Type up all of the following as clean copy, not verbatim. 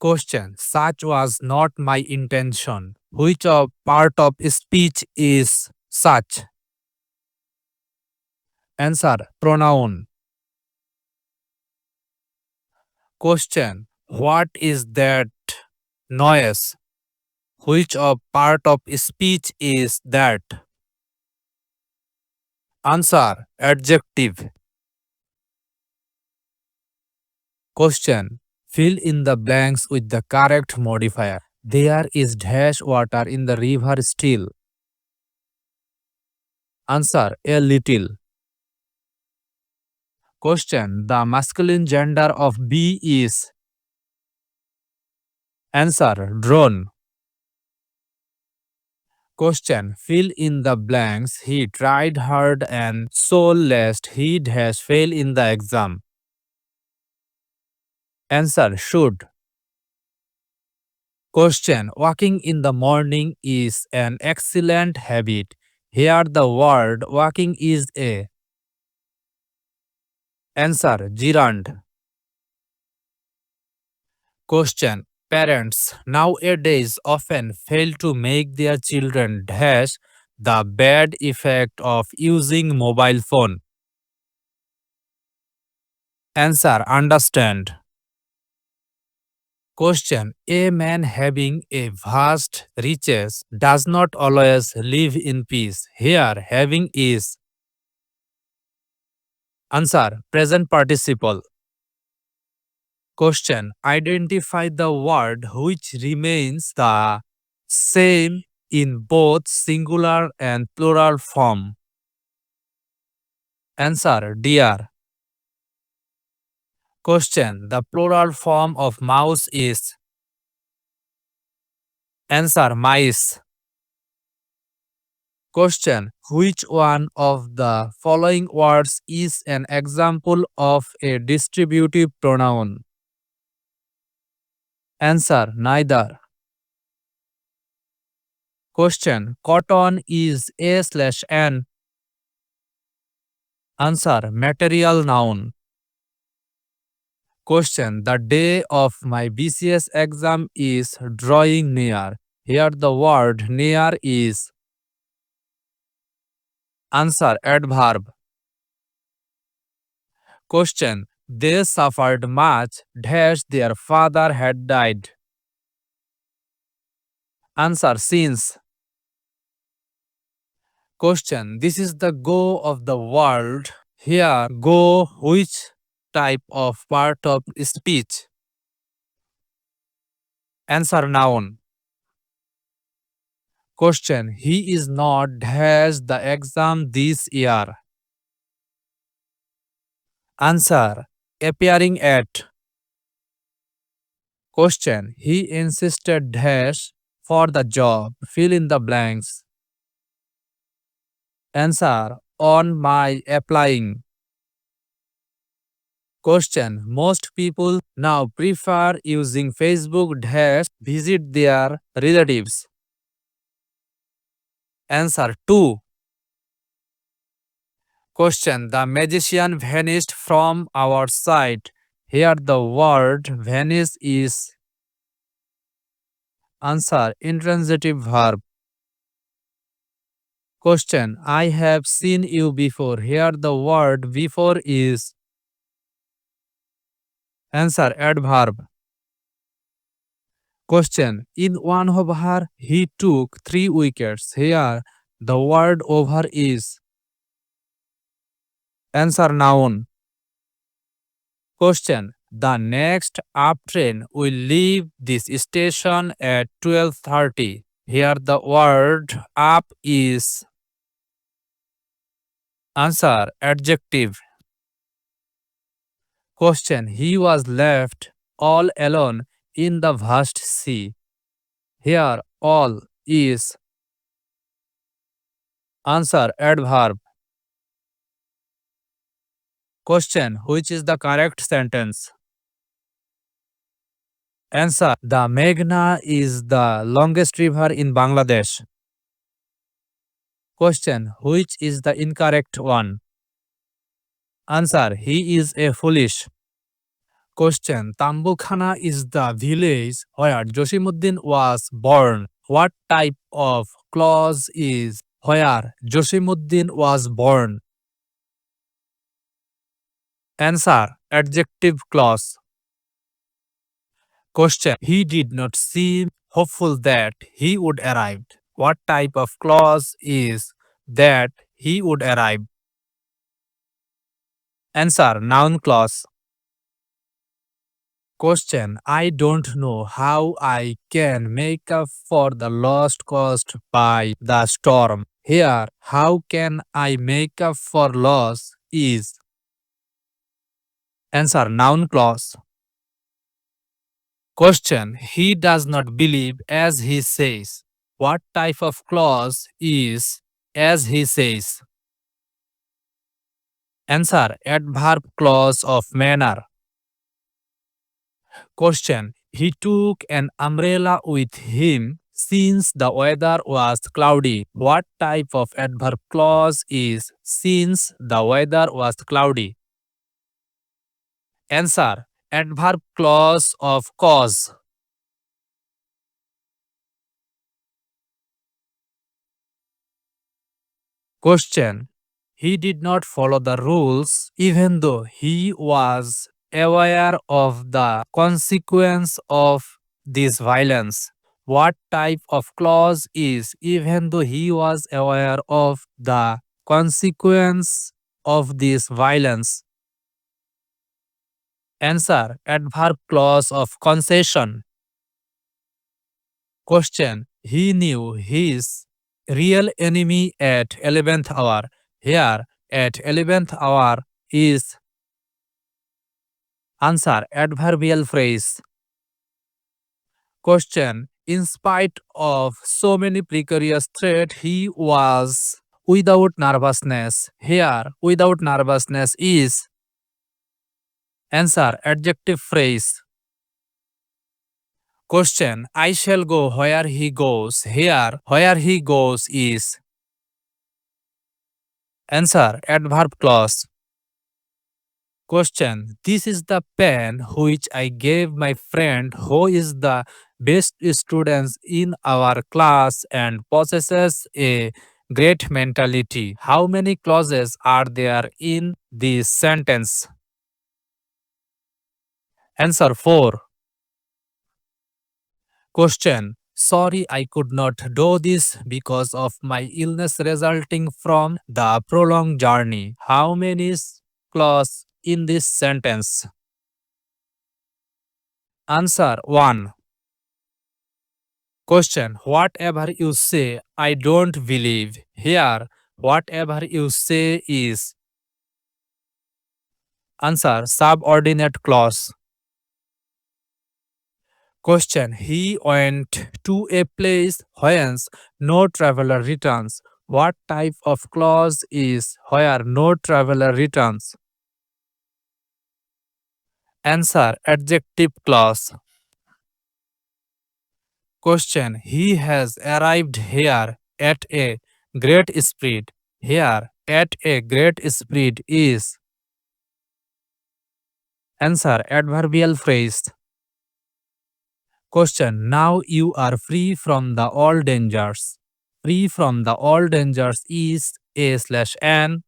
Question. Such was not my intention. Which of part of speech is such? Answer. Pronoun. Question. What is that noise? Which of part of speech is that? Answer. Adjective. Question. Fill in the blanks with the correct modifier. There is dash water in the river still. Answer. A little. Question. The masculine gender of bee is. Answer. Drone. Question. Fill in the blanks. He tried hard and so lest he dash fail in the exam. Answer. Should. Question. Walking in the morning is an excellent habit. Here the word walking is a. Answer. Gerund. Question. Parents nowadays often fail to make their children dash the bad effect of using mobile phone. Answer. Understand. Question. A man having a vast riches does not always live in peace. Here having is. Answer. Present participle. Question. Identify the word which remains the same in both singular and plural form. Answer. Dear. Question. The plural form of mouse is. Answer. Mice. Question. Which one of the following words is an example of a distributive pronoun? Answer. Neither. Question. Cotton is a/an. Answer. Material noun. Question. The day of my BCS exam is drawing near. Here the word near is. Answer. Adverb. Question. They suffered much dash their father had died. Answer. Since. Question. This is the go of the world. Here go which type of part of speech? Answer. Noun. Question. He is not dash the exam this year. Answer. Appearing at. Question. He insisted dash for the job. Fill in the blanks. Answer. On my applying. Question. Most people now prefer using Facebook dash visit their relatives. Answer. 2. Question. The magician vanished from our sight. Here the word vanish is. Answer. Intransitive verb. Question. I have seen you before. Here the word before is. Answer. Adverb. Question. In one over he took 3 wickets. Here the word over is. Answer. Noun. Question. The next up train will leave this station at 12:30. Here the word up is. Answer. Adjective. Question. He was left all alone in the vast sea. Here all is. Answer. Adverb. Question. Which is the correct sentence? Answer. The Meghna is the longest river in Bangladesh. Question. Which is the incorrect one? Answer. He is a foolish. Question. Tambukhana is the village where Josimuddin was born. What type of clause is where Josimuddin was born? Answer. Adjective clause. Question. He did not seem hopeful that he would arrive. What type of clause is that he would arrive? Answer. Noun clause. Question. I don't know how I can make up for the loss caused by the storm. Here, how can I make up for loss is answer. Noun clause. Question. He does not believe as he says. What type of clause is as he says? Answer. Adverb clause of manner. Question. He took an umbrella with him since the weather was cloudy. What type of adverb clause is since the weather was cloudy? Answer. Adverb clause of cause. Question. He did not follow the rules even though he was aware of the consequence of this violence. What type of clause is even though he was aware of the consequence of this violence? Answer. Adverb clause of concession. Question. He knew his real enemy at 11th hour. Here, at 11th hour is answer. Adverbial phrase. Question. In spite of so many precarious threats, he was without nervousness. Here, without nervousness is answer. Adjective phrase. Question. I shall go where he goes. Here, where he goes is answer. Adverb clause. Question. This is the pen which I gave my friend who is the best student in our class and possesses a great mentality. How many clauses are there in this sentence? Answer 4. Question. Sorry, I could not do this because of my illness resulting from the prolonged journey. How many clause in this sentence? Answer 1. Question. Whatever you say, I don't believe. Here, whatever you say is answer. Subordinate clause. Question. He went to a place whence no traveler returns. What type of clause is where no traveler returns? Answer. Adjective clause. Question. He has arrived here at a great speed. Here, at a great speed is answer. Adverbial phrase. Question. Now you are free from the all dangers. Free from the all dangers is a slash an.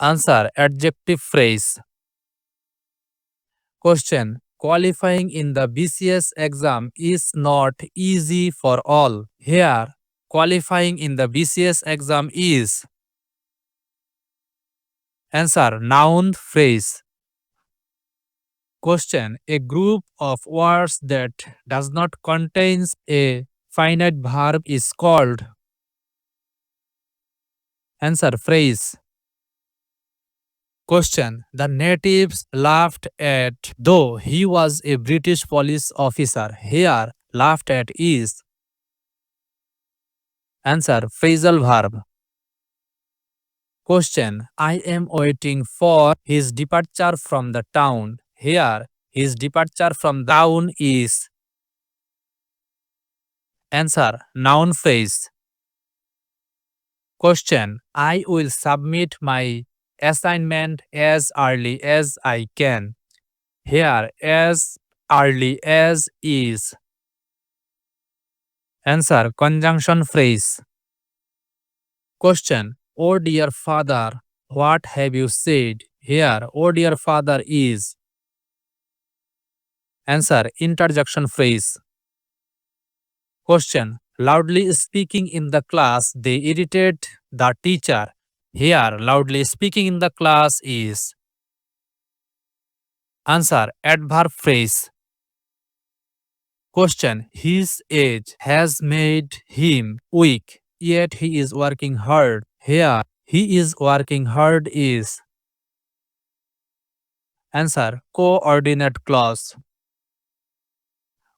Answer. Adjective phrase. Question. Qualifying in the BCS exam is not easy for all. Here, qualifying in the BCS exam is answer. Noun phrase. Question. A group of words that does not contain a finite verb is called answer. Phrase. Question. The natives laughed at though he was a British police officer. Here, laughed at is answer. Phrasal verb. Question. I am waiting for his departure from the town. Here, his departure from the town is answer. Noun phrase. Question. I will submit my assignment as early as I can. Here, as early as is. Answer conjunction phrase. Question. Oh dear father, what have you said? Here, oh dear father is. Answer interjection phrase. Question. Loudly speaking in the class, they irritate the teacher. Here, loudly speaking in the class is. Answer adverb phrase. Question. His age has made him weak, yet he is working hard. Here, he is working hard is. Answer coordinate clause.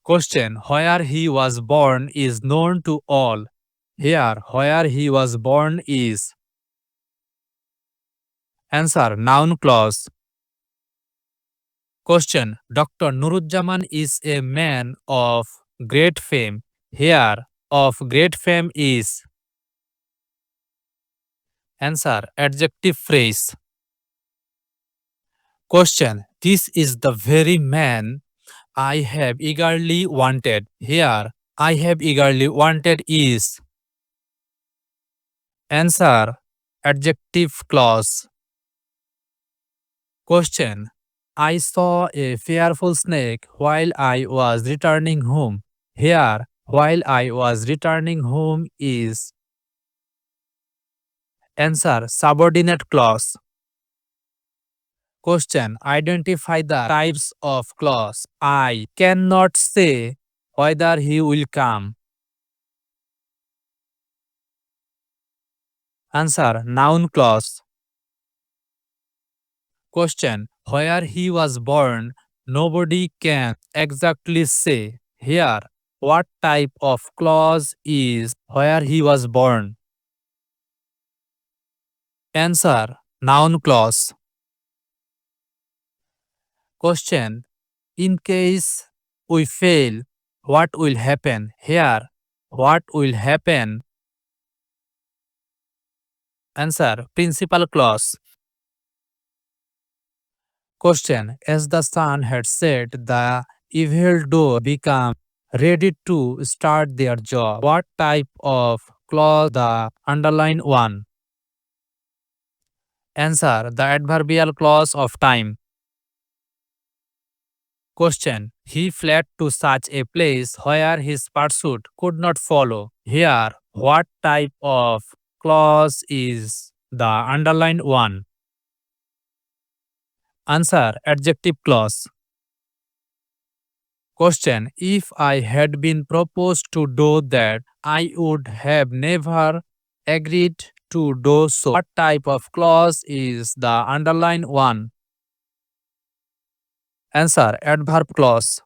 Question. Where he was born is known to all. Here, where he was born is. Answer noun clause. Question. Dr. Nurujjaman is a man of great fame. Here, of great fame is. Answer adjective phrase. Question. This is the very man I have eagerly wanted. Here, I have eagerly wanted is. Answer adjective clause. Question. I saw a fearful snake while I was returning home. Here, while I was returning home is. Answer subordinate clause. Question. Identify the types of clause. I cannot say whether he will come. Answer noun clause. Question. Where he was born, nobody can exactly say. Here, what type of clause is where he was born? Answer noun clause. Question. In case we fail, what will happen? Here, what will happen? Answer principal clause. Question. As the sun had set, the evil door became ready to start their job. What type of clause the underlined one? Answer the adverbial clause of time. Question. He fled to such a place where his pursuit could not follow. Here, what type of clause is the underlined one? Answer adjective clause. Question. If I had been proposed to do that, I would have never agreed to do so. What type of clause is the underlined one? Answer adverb clause.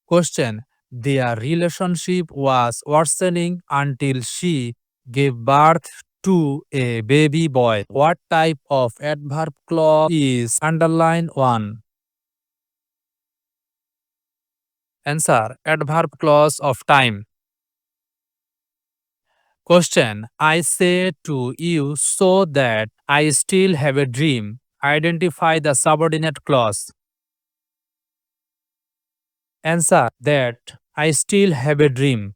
Question. Their relationship was worsening until she gave birth to a baby boy. What type of adverb clause is underlined one? Answer adverb clause of time. Question. I say to you so that I still have a dream. Identify the subordinate clause. Answer that I still have a dream.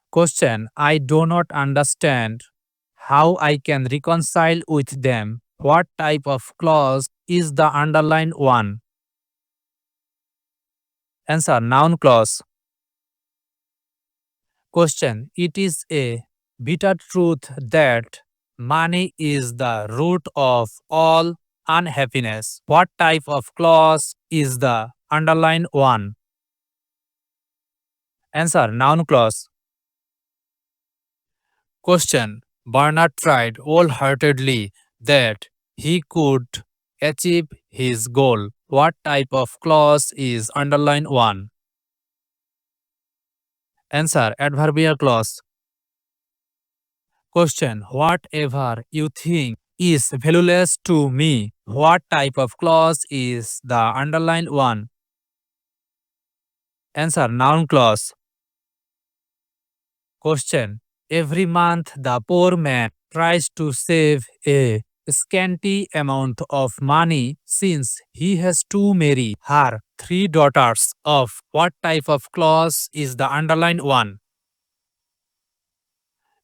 Question. I do not understand how I can reconcile with them. What type of clause is the underlined one? Answer noun clause. Question. It is a bitter truth that money is the root of all unhappiness. What type of clause is the underlined one? Answer noun clause. Question. Bernard tried wholeheartedly that he could achieve his goal. What type of clause is underlined one? Answer adverbial clause. Question. Whatever you think is valueless to me. What type of clause is the underlined one? Answer noun clause. Question. Every month, the poor man tries to save a scanty amount of money since he has to marry her three daughters. Of what type of clause is the underlined one?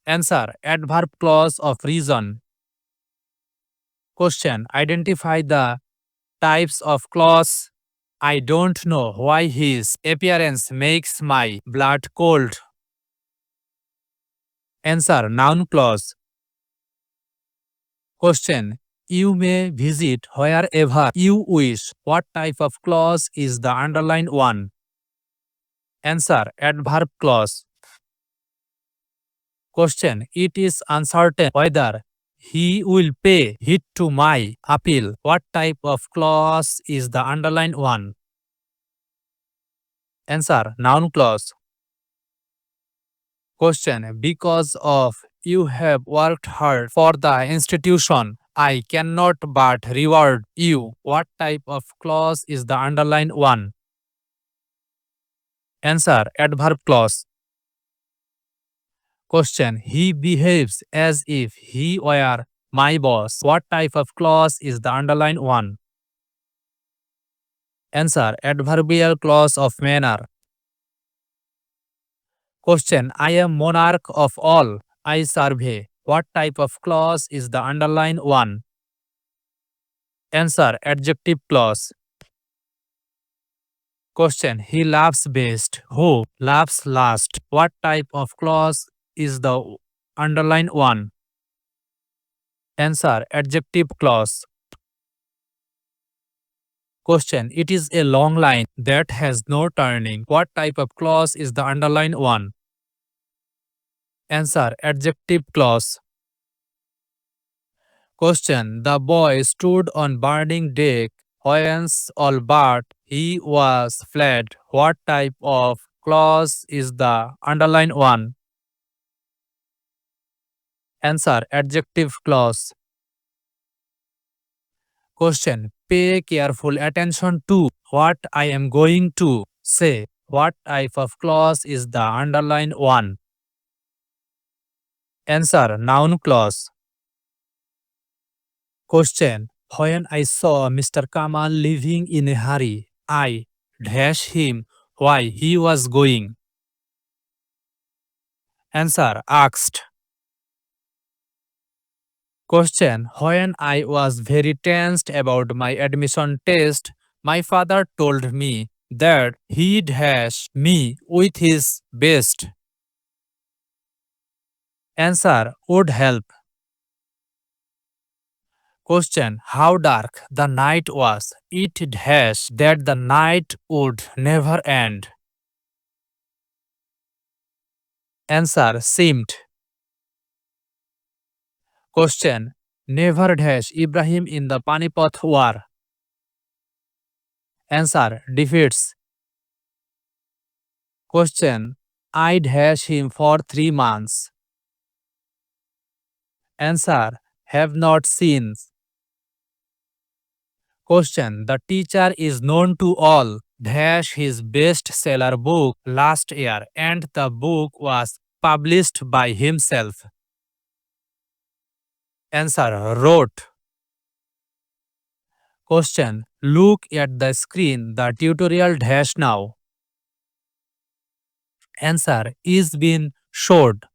Answer: adverb clause of reason. Question: identify the types of clause. I don't know why his appearance makes my blood cold. Answer: noun clause. Question: you may visit wherever you wish. What type of clause is the underlined one? Answer: adverb clause. Question: it is uncertain whether he will pay heed to my appeal. What type of clause is the underlined one? Answer: noun clause. Question: because of you have worked hard for the institution, I cannot but reward you. What type of clause is the underlined one? Answer: adverb clause. Question: he behaves as if he were my boss. What type of clause is the underlined one? Answer: adverbial clause of manner. Question: I am monarch of all I survey. What type of clause is the underlined one? Answer: adjective clause. Question: he laughs best. Who laughs last? What type of clause is the underlined one? Answer: adjective clause. Question: it is a long line that has no turning. What type of clause is the underlined one? Answer: adjective clause. Question: the boy stood on burning deck whence all but he was fled. What type of clause is the underlined one? Answer: adjective clause. Question: pay careful attention to what I am going to say. What type of clause is the underlined one? Answer: noun clause. Question: when I saw Mr. Kamal leaving in a hurry, I dashed him why he was going. Answer: asked. Question: when I was very tensed about my admission test, my father told me that he'd dash me with his best. Answer: would help. Question: how dark the night was. It dash that the night would never end. Answer: seemed. Question: never dash Ibrahim in the Panipat war. Answer: defeats. Question: I dash him for 3 months. Answer: have not seen. Question: the teacher is known to all. Dash his bestseller book last year and the book was published by himself. Answer: wrote. Question: look at the screen. The tutorial dash now. Answer: is been showed.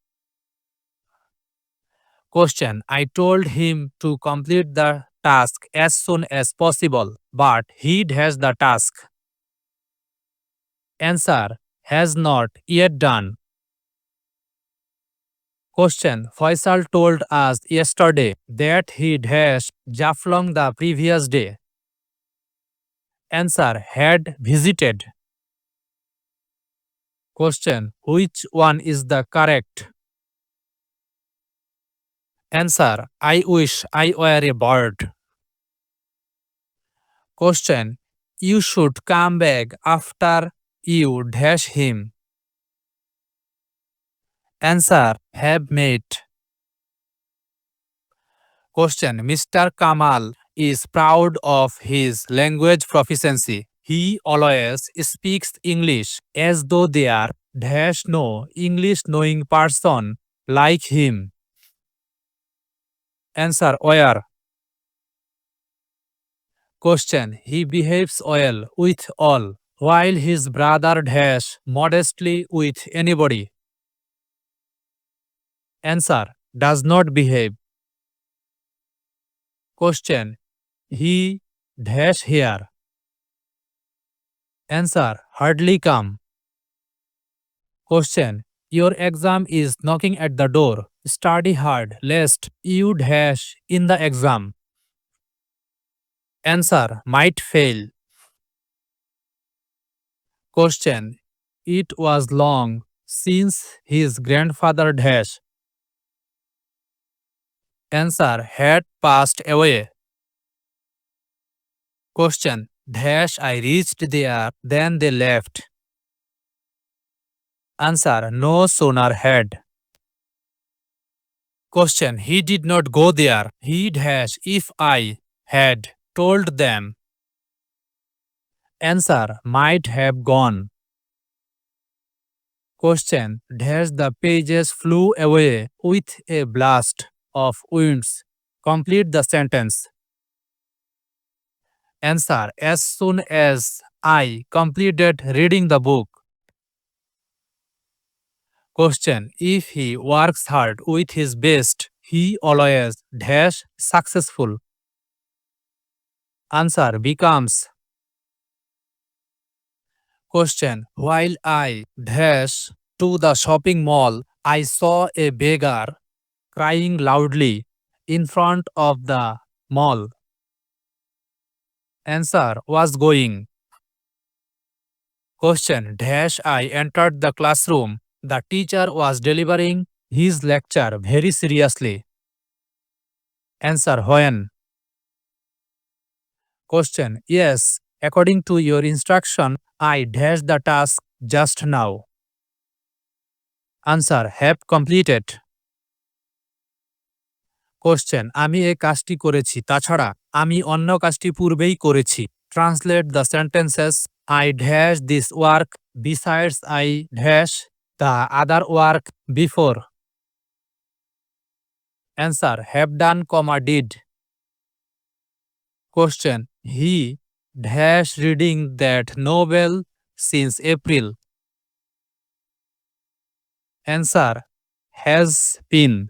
Question: I told him to complete the task as soon as possible, but he has the task. Answer: has not yet done. Question: Faisal told us yesterday that he dashed Jaflong the previous day. Answer: had visited. Question: which one is the correct? Answer: I wish I were a bird. Question: you should come back after you dash him. Answer: have met. Question: Mr. Kamal is proud of his language proficiency. He always speaks English as though there dash no English knowing person like him. Answer where? Question. He behaves well with all, while his brother dash modestly with anybody. Answer. Does not behave. Question. He dash here. Answer. Hardly come. Question. Your exam is knocking at the door. Study hard lest you dash in the exam. Answer. Might fail. Question. It was long since his grandfather dash. Answer. Had passed away. Question. Dash I reached there, then they left. Answer. No sooner had. Question. He did not go there. He dash if I had told them. Answer. Might have gone. Question. Dash the pages flew away with a blast of winds. Complete the sentence. Answer. As soon as I completed reading the book. Question. If he works hard with his best, he always dash successful. Answer. Becomes. Question. While I dash to the shopping mall, I saw a beggar crying loudly in front of the mall. Answer. Was going. Question. Dash I entered the classroom. The teacher was delivering his lecture very seriously. Answer. When? Question. Yes, according to your instruction, I dashed the task just now. Answer. Have completed. Question. আমি এই কাজটি করেছি তাছাড়া আমি অন্য কাজটি পূর্বেই করেছি. Translate the sentences. I dash this work besides I dash the other work before. Answer. Have done, did. Question. He dash reading that novel since April. Answer. Has been.